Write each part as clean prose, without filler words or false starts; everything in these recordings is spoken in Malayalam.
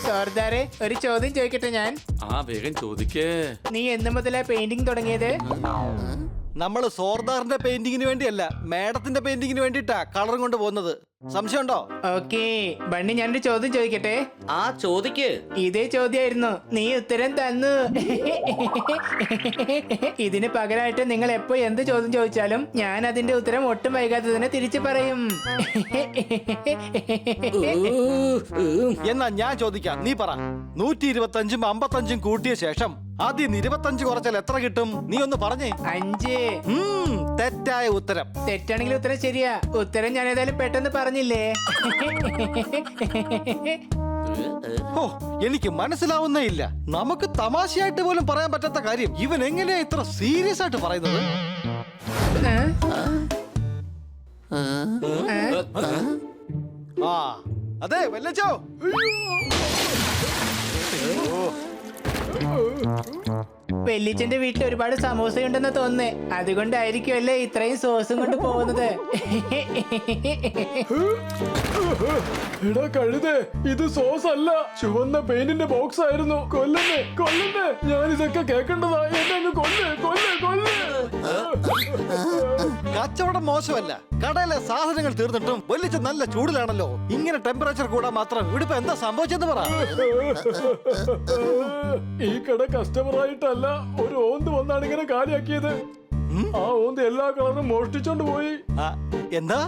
സോർദാറെ, ഒരു ചോദ്യം ചോദിക്കട്ടെ ഞാൻ? വേഗം ചോദിക്കേ. നീ എന്ന് മുതലാ പെയിന്റിംഗ് തുടങ്ങിയത്? നമ്മള് സോർദാറിന്റെ പെയിന്റിങ്ങിന് വേണ്ടിയല്ല, മാഡത്തിന്റെ പെയിന്റിങ്ങിന് വേണ്ടിട്ടാ കളറും കൊണ്ട് പോകുന്നത്. സംശയമുണ്ടോ? ഓക്കേ ബണ്ണി, ഞാനൊരു ചോദ്യം ചോദിക്കട്ടെ? ചോദിക്ക്. ഇതേ ചോദ്യമായിരുന്നു, നീ ഉത്തരം തന്നു. ഇതിന് പകരമായിട്ട് നിങ്ങൾ എപ്പോ എന്ത് ചോദ്യം ചോദിച്ചാലും ഞാൻ അതിന്റെ ഉത്തരം ഒട്ടും വൈകാതെ തന്നെ തിരിച്ചു പറയും. എന്നാ ഞാൻ ചോദിക്കാം, നീ പറ. 125ഉം 55ഉം കൂട്ടിയ ശേഷം ആദ്യം 25 കുറച്ചാൽ എത്ര കിട്ടും? നീ ഒന്ന് പറഞ്ഞേ. 5. തെറ്റായ ഉത്തരം. തെറ്റാണെങ്കിൽ ഉത്തരം ശരിയാ. ഉത്തരം ഞാൻ ഏതായാലും പെട്ടെന്ന് പറഞ്ഞില്ലേ. ഓ, എനിക്ക് മനസ്സിലാവുന്നേ ഇല്ല. നമുക്ക് തമാശയായിട്ട് പോലും പറയാൻ പറ്റാത്ത കാര്യം ഇവൻ എങ്ങനെയാ ഇത്ര സീരിയസ് ആയിട്ട് പറയുന്നത്? അതെ വല്ലച്ചോ. വെല്ലിച്ചന്റെ വീട്ടിൽ ഒരുപാട് സമൂസയുണ്ടെന്ന് തോന്നുന്നേ, അതുകൊണ്ടായിരിക്കുമല്ലേ ഇത്രയും സോസും കൊണ്ട് പോകുന്നത്. എടാ കഴുതേ, ഇത് സോസ് അല്ല, ചുവന്ന പെയിന്റിന്റെ ബോക്സ് ആയിരുന്നു. കൊല്ലുന്നേ കൊല്ലുന്നേ, ഞാൻ ഇതൊക്കെ കേൾക്കേണ്ടതാ. എന്നെ അങ്ങ് കൊല്ല് കൊല്ല് കൊല്ല്. കച്ചവടം മോശമല്ല, കടയിലെ സാധനങ്ങൾ തീർന്നിട്ടും വലിച്ച നല്ല ചൂടിലാണല്ലോ. ഇങ്ങനെ ടെമ്പറേച്ചർ കൂടാൻ മാത്രം ഇവിടിപ്പോ എന്താ സംഭവിച്ചെന്ന് പറ. ഈ കട കസ്റ്റമർ ആയിട്ടല്ല, ഒരു ഓന്ത് വന്നാണ് ഇങ്ങനെ കാലിയാക്കിയത്. ആ ഓന്ത് എല്ലാ കളറും മോഷ്ടിച്ചോണ്ട് പോയി. എന്താ?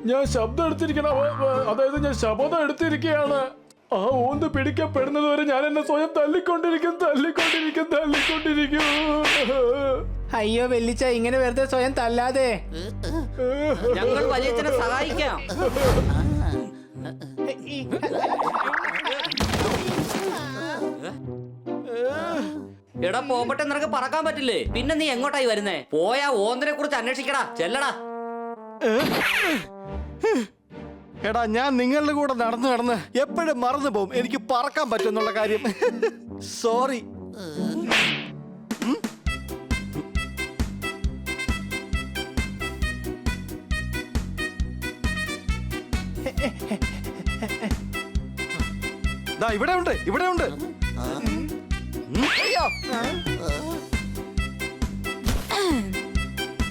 ഞാൻ ശബ്ദം എടുത്തിരിക്കണ, അതായത് ഞാൻ ശബ്ദം എടുത്തിരിക്കുകയാണ്. ആ ഓന്ത് പിടിക്കപ്പെടുന്നത് വരെ ഞാൻ എന്നെ സ്വയം തല്ലിക്കൊണ്ടിരിക്കും. അയ്യോ വെല്ലിച്ച, ഇങ്ങനെ വെറുതെ സ്വയം തല്ലാതെ. ഞങ്ങൾ വലിയച്ഛനെ സഹായിക്കാം. എടാ പോകട്ടെ, നിനക്ക് പറക്കാൻ പറ്റില്ലേ? പിന്നെ നീ എങ്ങോട്ടായി വരുന്നേ? പോയാ ഓന്തിനെ കുറിച്ച് അന്വേഷിക്കടാ, ചെല്ലടാ. എടാ, ഞാൻ നിങ്ങളുടെ കൂടെ നടന്ന് എപ്പോഴും മറന്നു പോവും എനിക്ക് പറക്കാൻ പറ്റുന്നുള്ള കാര്യം. സോറി. ഇവിടെ ഉണ്ട്.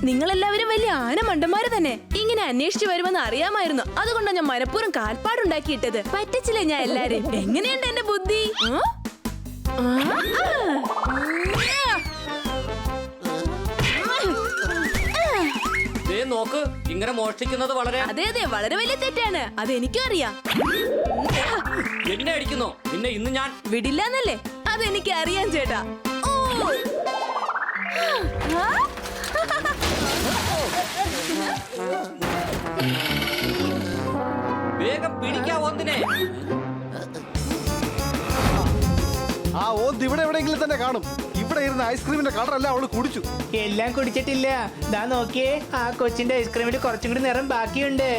നിങ്ങളെല്ലാവരും വലിയ ആന മണ്ടന്മാര് തന്നെ. ഇങ്ങനെ അന്വേഷിച്ചു വരുമെന്ന് അറിയാമായിരുന്നു, അതുകൊണ്ടാണ് ഞാൻ മനഃപൂർവ്വം കാൽപ്പാടുണ്ടാക്കിയിട്ടത്. പറ്റിച്ചില്ലേ ഞാൻ എല്ലാരും? എങ്ങനെയുണ്ട് എന്റെ ബുദ്ധി? നോക്ക്, ഇങ്ങനെ മോഷ്ടിക്കുന്നത് വളരെ അതെ വളരെ വലിയ തെറ്റാണ്. അത് എനിക്കും അറിയാം. എന്നെ അടിക്കുന്നു, പിന്നെ ഇന്ന് ഞാൻ വിടില്ലെന്നല്ലേ? അതെനിക്ക് അറിയാം ചേട്ടാ. വേഗം പിടിക്കാ ഓന്തിനെ. ആ ഓന്ത് ഇവിടെ എവിടെയെങ്കിലും തന്നെ കാണും. ഇവിടെ ഇരുന്ന ഐസ്ക്രീമിന്റെ കളറല്ല അവള് കുടിച്ചു. എല്ലാം കുടിച്ചിട്ടില്ല. ദാ നോക്കിയേ, ആ കൊച്ചിന്റെ ഐസ്ക്രീമിൽ കുറച്ചും കൂടി നിറം ബാക്കിയുണ്ട്.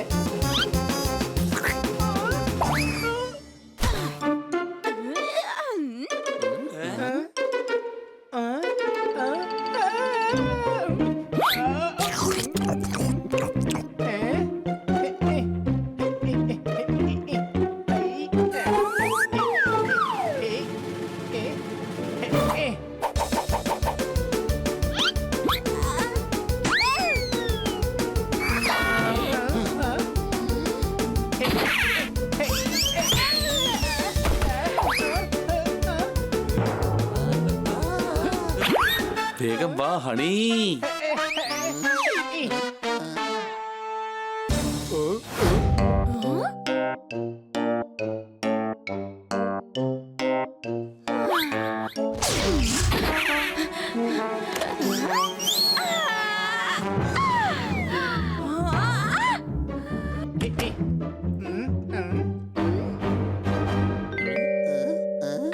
വേഗം വാ ഹണി.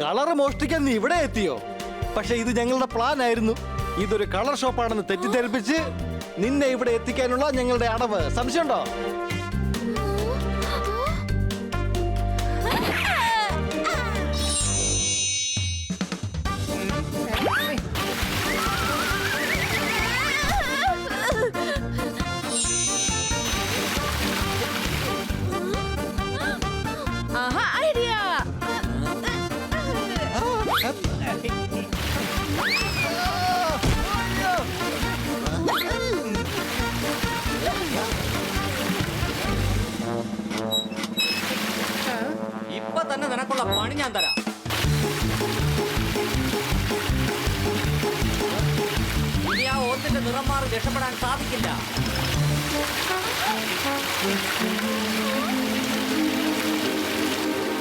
കളറ് മോഷ്ടിക്കാൻ നീ ഇവിടെ എത്തിയോ? പക്ഷെ ഇത് ഞങ്ങളുടെ പ്ലാൻ ആയിരുന്നു. ഇതൊരു കളർ ഷോപ്പാണെന്ന് തെറ്റിദ്ധരിപ്പിച്ച് നിന്നെ ഇവിടെ എത്തിക്കാനുള്ള ഞങ്ങളുടെ അടവ്. സംശയമുണ്ടോ? തന്നെ നിനക്കുള്ള പണി ഞാൻ തരാം. ഇനി ആ ഓന്തിന്റെ നിറം മാറി രക്ഷപ്പെടാൻ സാധിക്കില്ല.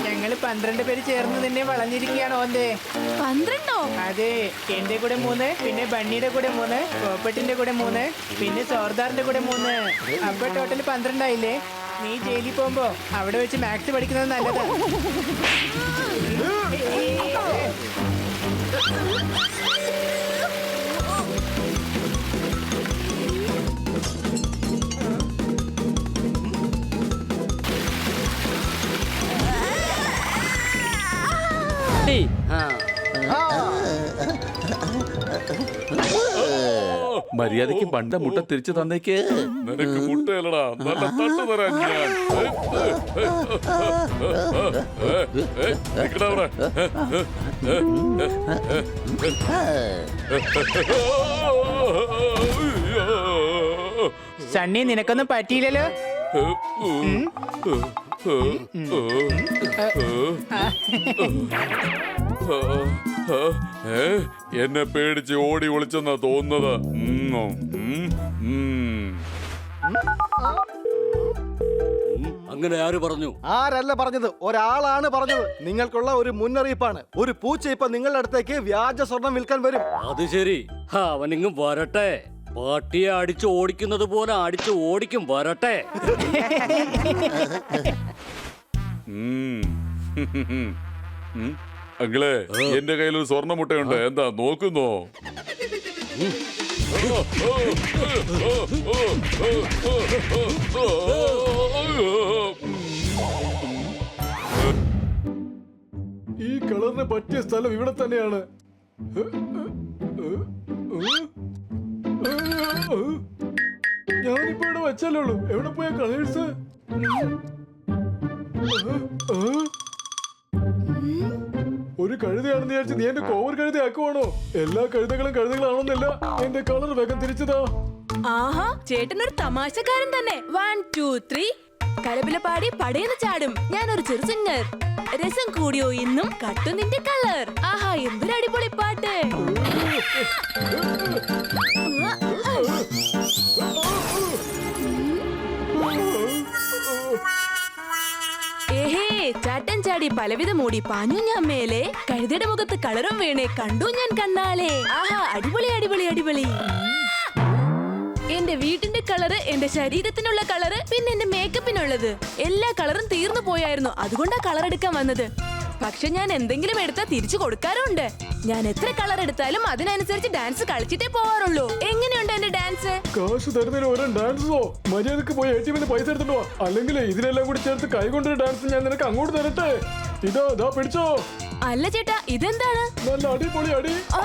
ഞങ്ങള് 12 പേര് ചേർന്ന് നിന്നെ വളഞ്ഞിരിക്കുകയാണ് ഓന്തേ. 12ഓ? അതെ, എന്റെ കൂടെ 3, പിന്നെ ബണ്ണിയുടെ കൂടെ 3, പോപ്പറ്റിന്റെ കൂടെ 3, പിന്നെ സോർദാറിന്റെ കൂടെ 3. അപ്പൊ ടോട്ടൽ 12 ആയില്ലേ? നീ ജയിലിൽ പോകുമ്പോ അവിടെ വെച്ച് മാത്സ് പഠിക്കുന്നത് നല്ലതാണ്. മര്യാദക്ക് പണ്ട മുട്ട തിരിച്ചു തന്നേക്ക്. നിനക്ക് മുട്ടയല്ലടാ, നല്ല തട്ട് തരാൻ ഞാൻ. നിക്കടാ അവിടെ. സണ്ണി, നിനക്കൊന്നും പറ്റിയില്ലല്ലോ. എന്നെ പേടിച്ച് ഓടി ഒളിച്ചെന്നാ തോന്നുന്നത്. അങ്ങനെ ആര് പറഞ്ഞു? ആരല്ല പറഞ്ഞത്, ഒരാളാണ് പറഞ്ഞത്. നിങ്ങൾക്കുള്ള ഒരു മുന്നറിയിപ്പാണ്. ഒരു പൂച്ച ഇപ്പൊ നിങ്ങളുടെ അടുത്തേക്ക് വ്യാജ സ്വർണം വിൽക്കാൻ വരും. അത് ശരി, അവനിങ്ങും വരട്ടെ. പാട്ടിയെ അടിച്ചു ഓടിക്കുന്നത് പോലെ അടിച്ചു ഓടിക്കും, വരട്ടെ. അങ്ങളെ, എന്റെ കയ്യിൽ ഒരു സ്വർണ്ണ മുട്ടയുണ്ട്. എന്താ നോക്കുന്നോ? ഈ കളറിന് പറ്റിയ സ്ഥലം ഇവിടെ തന്നെയാണ്. ഞാനിപ്പോ ഇവിടെ വെച്ചല്ലേ ഉള്ളൂ. എവിടെ പോയ കളേഴ്സ്? ഒരു കഴുതയാണെന്ന് വിചാരിച്ച് നീ എന്റെ കോവർ കഴുത ആക്കുവാണോ? എല്ലാ കഴുതകളും കഴുതകളാണെന്നല്ല. എന്റെ കളർ വേഗം തിരിച്ചതാ. ആഹാ, ചേട്ടനൊരു തമാശക്കാരൻ തന്നെ. 1 2 3 കലപില പാടി പടയെന്ന് ചാടും. ഞാനൊരു ചെറു സിംഗർ. രസം കൂടിയോ ഇന്നും കട്ടു നിന്റെ കളർ. ആഹാ, എന്തൊരു അടിപൊളി പാട്ട്. ഏഹേ, ചാട്ടൻ ചാടി പലവിധ മൂടി പാഞ്ഞു ഞാൻ മേലെ. കഴുതയുടെ മുഖത്ത് കളറും വീണേ കണ്ടു ഞാൻ കണ്ണാലെ. ആഹാ, അടിപൊളി അടിപൊളി അടിപൊളി. എന്റെ വീടിന്റെ കളറ്, എന്റെ ശരീരത്തിനുള്ള കളറ്, പിന്നെ എന്റെ മേക്കപ്പിനുള്ളത്, എല്ലാ കളറും തീർന്നു പോയായിരുന്നു. അതുകൊണ്ടാ കളർ എടുക്കാൻ വന്നത്. പക്ഷെ ഞാൻ എന്തെങ്കിലും എടുത്താൽ തിരിച്ചു കൊടുക്കാറുണ്ട്. ഞാൻ എത്ര കളർ എടുത്താലും അതിനനുസരിച്ച് ഡാൻസ് കളിച്ചിട്ടേ പോവാറുള്ളൂ. എങ്ങനെയുണ്ട് എന്റെ ഡാൻസ്? കാശ് തരുന്നതിന് ഓരോ ഡാൻസോ? മര്യാദക്ക് പോയി ATM പൈസ എടുത്തിട്ടോ. അല്ലെങ്കിൽ ഇതിനെല്ലാം കൂടി ചേർത്ത് കൈകൊണ്ടൊരു ഡാൻസ് ഞാൻ നിനക്ക് അങ്ങോട്ട് തരട്ടെ. ഇതാ പിടിച്ചോ. അല്ല ചേട്ടാ, ഇതെന്താണ്? നല്ല അടിപൊളി അടി. ആ!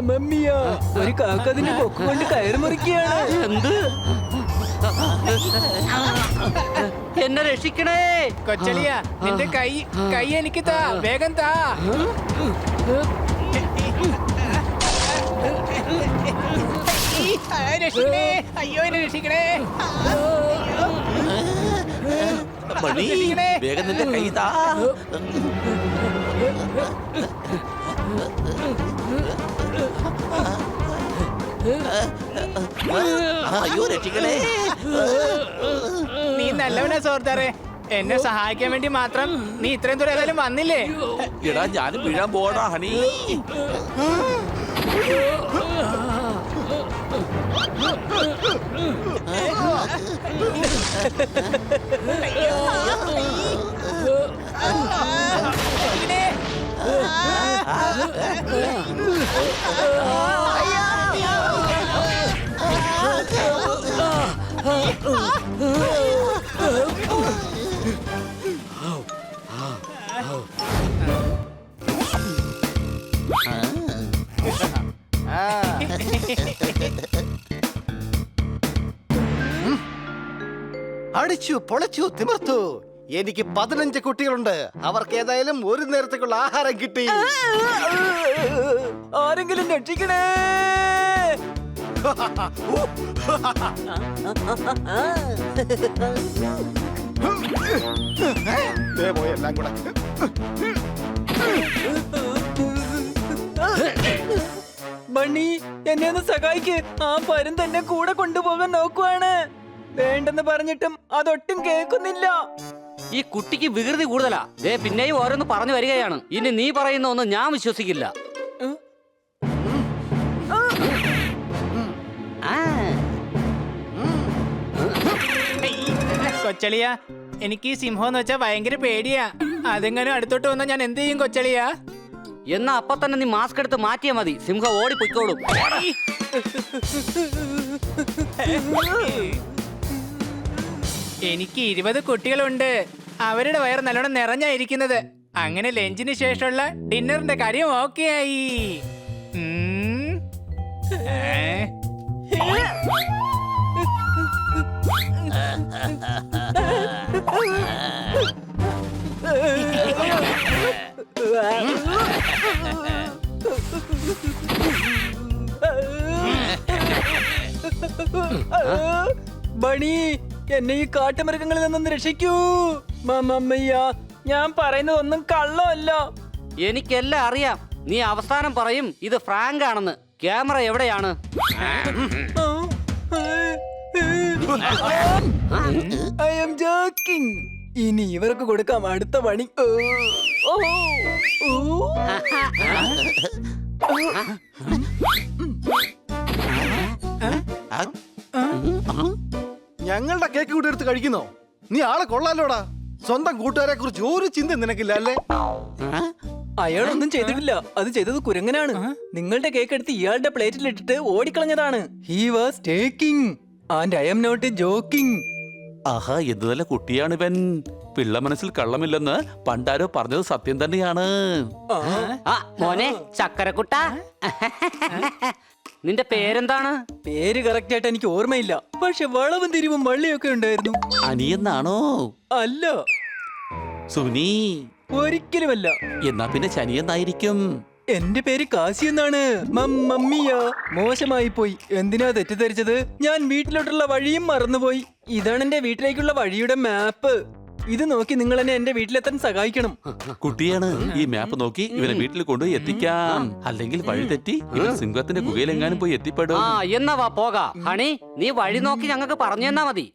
മമ്മിയാ, ഒരു കാക്കതിന്റെ കൊക്ക് കൊണ്ട് കയറി മുറിക്കുകയാണ്. എന്ത്? എന്നെ രക്ഷിക്കണേ. കൊച്ചളിയാ, നിന്റെ കൈ എനിക്ക് താ, വേഗം താ. രക്ഷിക്കണേ, അയ്യോ എന്നെ രക്ഷിക്കണേ. മണി, വേഗം നിന്റെ കൈ താ. അയ്യോ രക്ഷിക്കണേ. നീ നല്ലവനാ സോർദാറെ. എന്നെ സഹായിക്കാൻ വേണ്ടി മാത്രം നീ ഇത്രയും ദൂരം ഏതായാലും വന്നില്ലേ? എടാ, ഞാനും വീഴാൻ പോടാ ഹണി. അടിച്ചു പൊളച്ചു തിമിർത്തു. എനിക്ക് 15 കുട്ടികളുണ്ട്. അവർക്ക് ഏതായാലും ഒരു നേരത്തേക്കുള്ള ആഹാരം കിട്ടി. ആരെങ്കിലും രക്ഷിക്കണേ. ദേ പോയി എല്ലാം കൂടെ. ബണ്ണി, എന്നെ ഒന്ന് സഹായിക്ക്. ആ പരുന്ത് എന്നെ കൂടെ കൊണ്ടുപോകാൻ നോക്കുവാണ്. വേണ്ടെന്ന് പറഞ്ഞിട്ടും അതൊട്ടും കേൾക്കുന്നില്ല. ഈ കുട്ടിക്ക് വികൃതി കൂടുതലാ. ദേ പിന്നെയും ഓരോന്ന് പറഞ്ഞു വരികയാണ്. ഇനി നീ പറയുന്ന ഒന്നും ഞാൻ വിശ്വസിക്കില്ല. ആ. കൊച്ചളിയ, എനിക്ക് ഈ സിംഹം എന്ന് വെച്ചാ ഭയങ്കര പേടിയാ. അതെങ്ങനെ അടുത്തോട്ട് വന്നാ ഞാൻ എന്ത് ചെയ്യും കൊച്ചളിയാ? എന്നാ അപ്പൊ തന്നെ നീ മാസ്ക് എടുത്ത് മാറ്റിയാ മതി. സിംഹം ഓടി പൊയ്ക്കോളും. എനിക്ക് 20 കുട്ടികളുണ്ട്. അവരുടെ വയറ് നല്ലോണം നിറഞ്ഞായിരിക്കുന്നത്. അങ്ങനെ ലഞ്ചിന് ശേഷമുള്ള ഡിന്നറിന്റെ കാര്യം ഓക്കെ ആയി. ബണി, എന്നെ ഈ കാട്ടുമൃഗങ്ങളിൽ നിന്നും രക്ഷിക്കൂ. മമ്മയ്യ, ഞാൻ പറയുന്നതൊന്നും കള്ളമല്ല. എനിക്കെല്ലാം അറിയാം. നീ അവസാനം പറയും ഇത് ഫ്രാങ്ക് ആണെന്ന്. ക്യാമറ എവിടെയാണ്? I am joking. ഇനി ഇവർക്ക് കൊടുക്കാം അടുത്ത പണി. ഞങ്ങളുടെ കേക്ക് കൂടി എടുത്ത് കഴിക്കുന്നോ? നീ ആളെ കൊള്ളാലോടാ. സ്വന്തം കൂട്ടുകാരെ കുറിച്ച് ഒരു ചിന്ത നിനക്കില്ല അല്ലേ? അയാളൊന്നും ചെയ്തിട്ടില്ല. അത് ചെയ്തത് കുരങ്ങനാണ്. നിങ്ങളുടെ കേക്ക് എടുത്ത് ഇയാളുടെ പ്ലേറ്റിൽ ഇട്ടിട്ട് ഓടിക്കളഞ്ഞതാണ്. He was taking and I am not joking. ആഹാ, എന്ത് നല്ല കുട്ടിയാണ് ഇവൻ. പിള്ള മനസ്സിൽ കള്ളമില്ലെന്ന് പണ്ടാരോ പറഞ്ഞത് സത്യം തന്നെയാണ്. ആ മോനെ ചക്കരക്കുട്ട, നിന്റെ പേരെന്താണ്? പേര് കറക്റ്റ് ആയിട്ട് എനിക്ക് ഓർമ്മയില്ല. പക്ഷെ വളവും തിരിവും വള്ളിയൊക്കെ ഉണ്ടായിരുന്നു. അനിയെന്നാണോ? അല്ല, സുനി. ഒരിക്കലുമല്ല. എന്നാ പിന്നെ ശനിയെന്നായിരിക്കും. എന്റെ പേര് കാശി എന്നാണ്. മമ്മിയ, മോശമായി പോയി. എന്തിനാ തെറ്റിദ്ധരിച്ചത്? ഞാൻ വീട്ടിലോട്ടുള്ള വഴിയും മറന്നുപോയി. ഇതാണ് എന്റെ വീട്ടിലേക്കുള്ള വഴിയുടെ മാപ്പ്. ഇത് നോക്കി നിങ്ങൾ എന്നെ എന്റെ വീട്ടിലെത്താൻ സഹായിക്കണം. കുട്ടിയാണ്. ഈ മാപ്പ് നോക്കി ഇവനെ വീട്ടിൽ കൊണ്ടുപോയി എത്തിക്കാം. അല്ലെങ്കിൽ വഴി തെറ്റി ഇവൻ സിംഹത്തിന്റെ ഗുഹയിലെങ്ങാനും പോയി എത്തിപ്പെടും. ആ എന്നാ വാ പോകാ. ഹണി, നീ വഴി നോക്കി ഞങ്ങൾക്ക് പറഞ്ഞു തന്നാ മതി.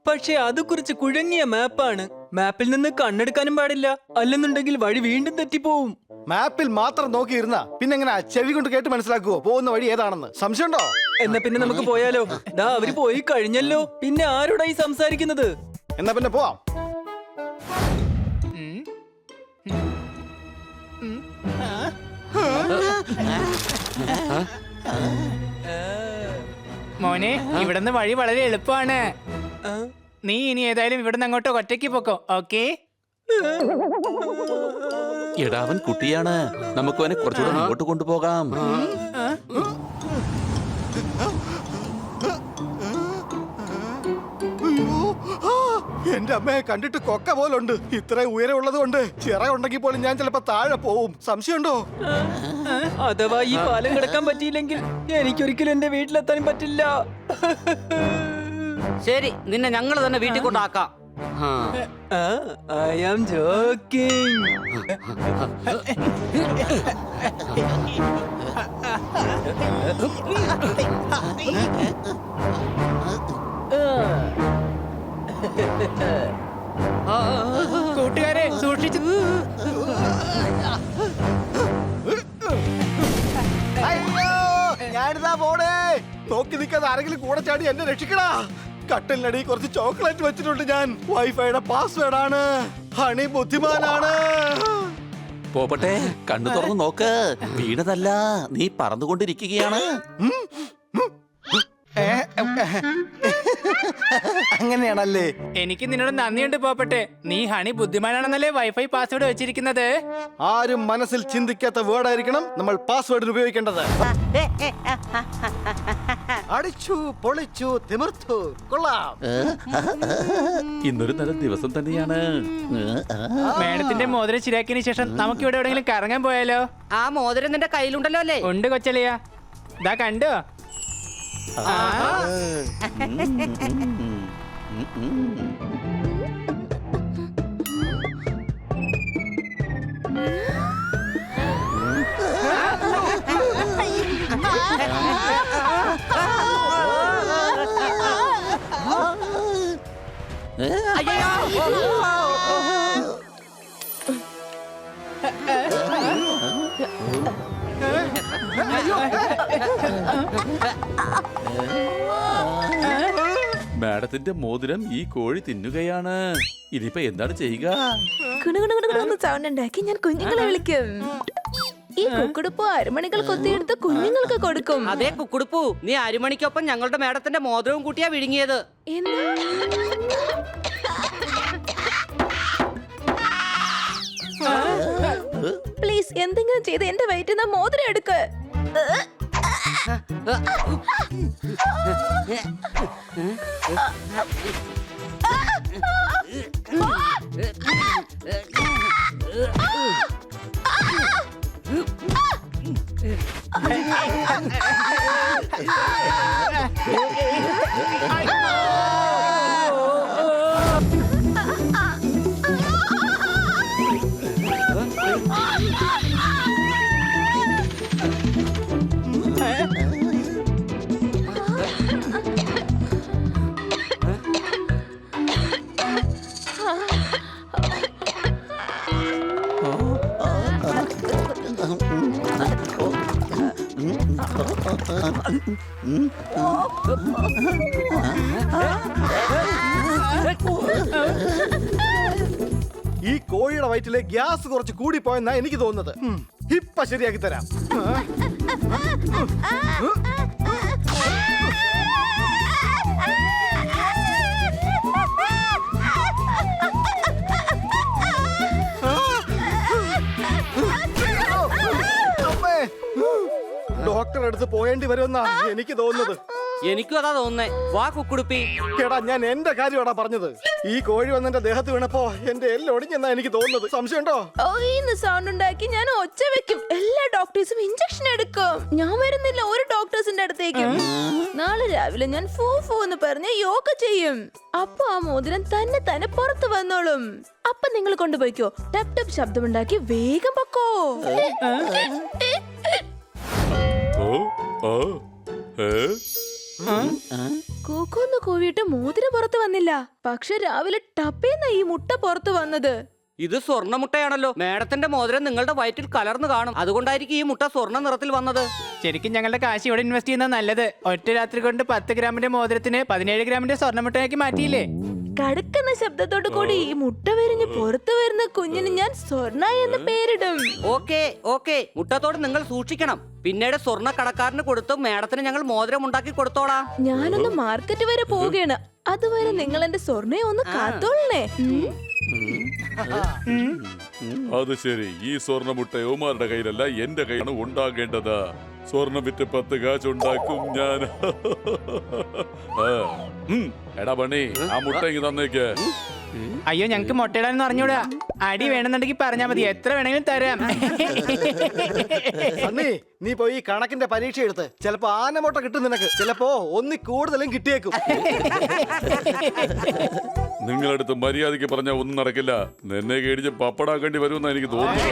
പക്ഷെ അത് കുറിച്ച് കുഴങ്ങിയ മാപ്പാണ്. മാപ്പിൽ നിന്ന് കണ്ണെടുക്കാനും പാടില്ല. അല്ലെന്നുണ്ടെങ്കിൽ വഴി വീണ്ടും തെറ്റിപ്പോവും. മാപ്പിൽ മാത്രം നോക്കിയിരുന്ന പിന്നെ എങ്ങനെ ചെവി കൊണ്ട് കേട്ട് മനസ്സിലാക്കുവോ പോകുന്ന വഴി ഏതാണെന്ന്? സംശയമുണ്ടോ? എന്നാ പിന്നെ നമുക്ക് പോയാലോ? ദാ അവര് പോയി കഴിഞ്ഞല്ലോ. പിന്നെ ആരോടായി സംസാരിക്കുന്നത്? എന്നാ പിന്നെ പോവാം. മോനെ, ഇവിടുന്ന് വഴി വളരെ എളുപ്പമാണ്. നീ ഇനി ഏതായാലും ഇവിടുന്ന് അങ്ങോട്ട് ഒറ്റയ്ക്ക് പോക്കോ. ഓക്കേ? എടാ, അവൻ കുട്ടിയാണ്. നമുക്ക് അവനെ കുറച്ചുകൂടെ മുമ്പോട്ട് കൊണ്ടുപോകാം. എന്റെ അമ്മയെ കണ്ടിട്ട് കൊക്ക പോലുണ്ട്. ഇത്ര ഉയരമുള്ളത് കൊണ്ട് ചിറകുണ്ടെങ്കിൽ പോലും ഞാൻ ചിലപ്പോ താഴെ പോവും. സംശയമുണ്ടോ? അഥവാ ഈ പാലം കിടക്കാൻ പറ്റിയില്ലെങ്കിൽ എനിക്കൊരിക്കലും എന്റെ വീട്ടിലെത്താൻ പറ്റില്ല. ശരി, നിന്നെ ഞങ്ങൾ തന്നെ വീട്ടിൽ കൊണ്ടാക്കാം. I am joking. കൂട്ടുകാരെ സൂക്ഷിച്ചു. ഞാനിതാ പോണേ. നോക്കി നിൽക്കാതെ ആരെങ്കിലും കൂടെ ചാടി എന്നെ രക്ഷിക്കടാ. കട്ടിലിനടി കുറച്ച് ചോക്ലേറ്റ് വെച്ചിട്ടുണ്ട് ഞാൻ. വൈഫൈയുടെ പാസ്വേഡ് ആണ്. ഹണി ബുദ്ധിമാനാണ്. പോപട്ടെ, കണ്ണു തുറന്നു നോക്ക്. വീണതല്ല, നീ പറന്നുകൊണ്ടിരിക്കുകയാണ്. അങ്ങനെയാണല്ലേ? എനിക്ക് നിന്നോട് നന്ദിയുണ്ട് പോപ്പട്ടെ. നീ ഹണി ബുദ്ധിമാനാണെന്നല്ലേ വൈഫൈ പാസ്വേഡ് വെച്ചിരിക്കുന്നത്? ആരും മനസ്സിൽ ചിന്തിക്കാത്ത വേർഡായിരിക്കണം നമ്മൾ പാസ്വേഡിന് ഉപയോഗിക്കേണ്ടത്. അടി അടിച്ചു പൊളിച്ചു തിമിർത്തു. കൊള്ളാം. ഇന്നൊരു നല്ല ദിവസം തന്നെയാണ്. മേഡത്തിന്റെ മോതിരം ശരിയാക്കിയതിനു ശേഷം നമുക്ക് ഇവിടെ എവിടെയെങ്കിലും കറങ്ങാൻ പോയാലോ? ആ മോതിരം നിന്റെ കയ്യിലുണ്ടല്ലോ അല്ലേ? ഉണ്ട് കൊച്ചളിയാ, ഇതാ കണ്ടോ? മാഡത്തിന്റെ മോതിരം ഈ കോഴി തിന്നുകയാണ്. ഇനിയിപ്പോ എന്താണ് ചെയ്യുക? സൗണ്ട് ഉണ്ടാക്കി ഞാൻ കുഞ്ഞുങ്ങളെ വിളിക്കും. ഈ കുക്കുടുപ്പ് അരമണികൾ കൊത്തിയെടുത്ത് കുഞ്ഞുങ്ങൾക്ക് കൊടുക്കും. അതേ കുക്കുടുപ്പു, നീ അരിമണിക്കൊപ്പം ഞങ്ങളുടെ മേഡത്തിന്റെ മോതിരവും കൂട്ടിയാ വിഴുങ്ങിയത്. പ്ലീസ് എന്തെങ്കിലും ചെയ്ത് എന്റെ വയറ്റിൽ നിന്ന് മോതിരം എടുക്ക. ഈ കോഴിയുടെ വയറ്റിലെ ഗ്യാസ് കുറച്ച് കൂടിപ്പോയെന്നാ എനിക്ക് തോന്നുന്നത്. ഇപ്പൊ ശരിയാക്കി തരാം. ഡോക്ടറെ അടുത്ത് പോയേണ്ടി വരുമെന്നാ എനിക്ക് തോന്നുന്നത്. എനിക്കും അതാ തോന്നുന്നേ. വാ കുക്കുടുപ്പി. എടാ, ഞാൻ എന്റെ കാര്യമാടാ പറഞ്ഞത്. ഈ കോഴി വന്ന് എന്റെ ദേഹത്ത് വീണപ്പോ എന്റെ എല്ലാം ഒടിഞ്ഞെന്നാ എനിക്ക് തോന്നുന്നത്. സംശയമുണ്ടോ? സൗണ്ട് ഉണ്ടാക്കി ഞാൻ ഒച്ച വെക്കും. എല്ലാ ഡോക്ടേഴ്സും ഇഞ്ചക്ഷൻ എടുക്കും. ഞാൻ വരുന്നില്ല ഒരു ഡോക്ടേഴ്സിന്റെ അടുത്തേക്കും. നാളെ രാവിലെ ഞാൻ ഫൂ ഫൂ എന്ന് പറഞ്ഞ് യോഗ ചെയ്യും. അപ്പൊ ആ മോതിരം തന്നെ പുറത്ത് വന്നോളും. അപ്പൊ നിങ്ങൾ കൊണ്ടുപോയിക്കോ. ടപ് ടപ് ശബ്ദമുണ്ടാക്കി വേഗം പൊക്കോ. കൂക്കൊന്ന് കൂവിയിട്ട് മോതിരം പുറത്ത് വന്നില്ല. പക്ഷെ രാവിലെ ടപ്പേന്ന ഈ മുട്ട പുറത്ത് വന്നത്. ഇത് സ്വർണ്ണ മുട്ടയാണല്ലോ. മേഡത്തിന്റെ മോതിരം നിങ്ങളുടെ വയറ്റിൽ കലർന്നു കാണും. അതുകൊണ്ടായിരിക്കും ഈ മുട്ട സ്വർണ്ണ നിറത്തിൽ വന്നത്. ശരിക്കും ഞങ്ങളുടെ കാശ് ഇവിടെ ഇൻവെസ്റ്റ് ചെയ്യുന്നത് നല്ലത്. ഒറ്റ രാത്രി കൊണ്ട് 10 ഗ്രാമിന്റെ മോതിരത്തിന് 17 ഗ്രാമിന്റെ സ്വർണ്ണമുട്ടയാക്കി മാറ്റിയില്ലേ? കടുക്കുന്ന ശബ്ദത്തോടു കൂടി ഈ മുട്ട വിരിഞ്ഞ് പുറത്തു വരുന്ന കുഞ്ഞിന് ഞാൻ സ്വർണ്ണ എന്ന് പേരിടും. ഓക്കെ മുട്ടത്തോട് നിങ്ങൾ സൂക്ഷിക്കണം. പിന്നീട് സ്വർണ്ണ കടക്കാരന് കൊടുത്ത് മേഡത്തിന് ഞങ്ങൾ മോതിരം ഉണ്ടാക്കി കൊടുത്തോളാം. ഞാനൊന്ന് മാർക്കറ്റ് വരെ പോവുകയാണ്. അതുവരെ നിങ്ങൾ എന്റെ സ്വർണ്ണയെ ഒന്ന് കാത്തോളണേ. അത് ശരി. ഈ സ്വർണ്ണമുട്ട യോമാരുടെ കയ്യിലല്ല, എന്റെ കയ്യിലാണ് ഉണ്ടാകേണ്ടത്. സ്വർണം വിറ്റ് 10 കാശ് ഉണ്ടാക്കും ഞാൻ. എടാ ബണ്ണി, ആ മുട്ട ഇങ്ങ് തന്നേക്ക്. അയ്യോ, ഞങ്ങക്ക് മുട്ടയിടാന്ന് അറിഞ്ഞൂടാ. അടി വേണമെന്നുണ്ടെങ്കിൽ പറഞ്ഞാ മതി, എത്ര വേണമെങ്കിലും തരാം. സണ്ണി, നീ പോയി ഈ കണക്കിന്റെ പരീക്ഷ എടുത്ത്. ചിലപ്പോ ആനമുട്ട കിട്ടും നിനക്ക്, ചിലപ്പോ ഒന്നി കൂടുതലും കിട്ടിയേക്കും. നിങ്ങളടുത്ത് മര്യാദയ്ക്ക് പറഞ്ഞാൽ ഒന്നും നടക്കില്ല. നിന്നെ കേടിച്ച് പപ്പടാക്കേണ്ടി വരുമെന്നാ എനിക്ക് തോന്നുന്നു.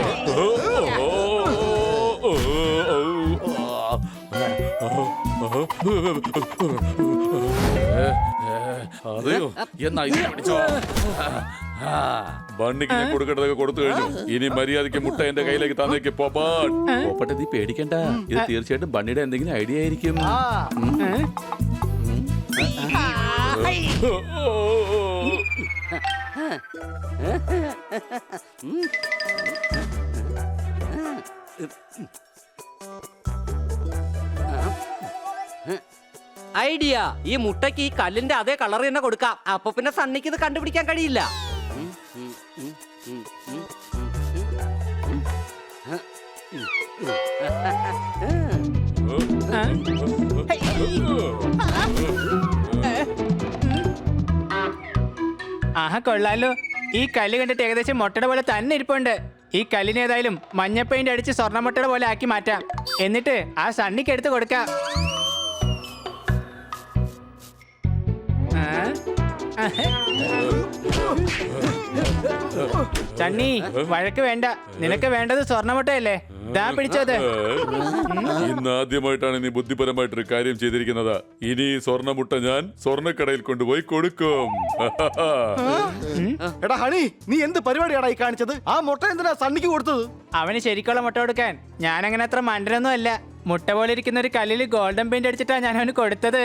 അതെയോ? എന്നാ ഇത് പിടിച്ചോ. ബണ്ണിക്ക് ഞാൻ കൊടുക്കേണ്ടതൊക്കെ കൊടുത്തു കഴിഞ്ഞു. ഇനി മര്യാദയ്ക്ക് മുട്ട എന്റെ കയ്യിലേക്ക് തന്നേക്ക്. പോപ്പട്ടെ, നീ പേടിക്കണ്ട. ഇത് തീർച്ചയായിട്ടും ബണ്ണിയുടെ എന്തെങ്കിലും ഐഡിയ ആയിരിക്കും. ഐഡിയ. ഈ മുട്ടയ്ക്ക് ഈ കല്ലിന്റെ അതേ കളർ തന്നെ കൊടുക്കാം. അപ്പൊ പിന്നെ സണ്ണിക്ക് ഇത് കണ്ടുപിടിക്കാൻ കഴിയില്ല. ആഹാ കൊള്ളാലോ. ഈ കല്ല് കണ്ടിട്ട് ഏകദേശം മുട്ടയുടെ പോലെ തന്നെ ഇരിപ്പുണ്ട്. ഈ കല്ലിന് ഏതായാലും മഞ്ഞ പെയിന്റ് അടിച്ച് സ്വർണ്ണമുട്ടയുടെ പോലെ ആക്കി മാറ്റാം. എന്നിട്ട് ആ സണ്ണിക്ക് എടുത്ത് കൊടുക്കാം. സണ്ണി, വഴക്ക് വേണ്ട. നിനക്ക് വേണ്ടത് സ്വർണ്ണമുട്ടയല്ലേ? ദാ പിടിച്ചത്. ഇന്ന് ആദ്യമായിട്ടാണ് നീ ബുദ്ധിപരമായിട്ടൊരു കാര്യം ചെയ്തിരിക്കുന്നത്. ഇനി ഈ സ്വർണ്ണമുട്ട ഞാൻ സ്വർണ്ണക്കടയിൽ കൊണ്ടുപോയി കൊടുക്കും. എടാ ഹണി, നീ എന്ത് പരിപാടിയാടാ ഈ കാണിച്ചത്? ആ മുട്ട എന്തിനാ സണ്ണിക്ക് കൊടുത്തത്? അവന് ശരിക്കുള്ള മുട്ട കൊടുക്കാൻ. ഞാനങ്ങനെ അത്ര മണ്ടനൊന്നും അല്ല. മുട്ട പോലെ ഇരിക്കുന്ന ഒരു കല്ലിൽ ഗോൾഡൻ പെയിന്റ് അടിച്ചിട്ടാ ഞാൻ അവന് കൊടുത്തത്.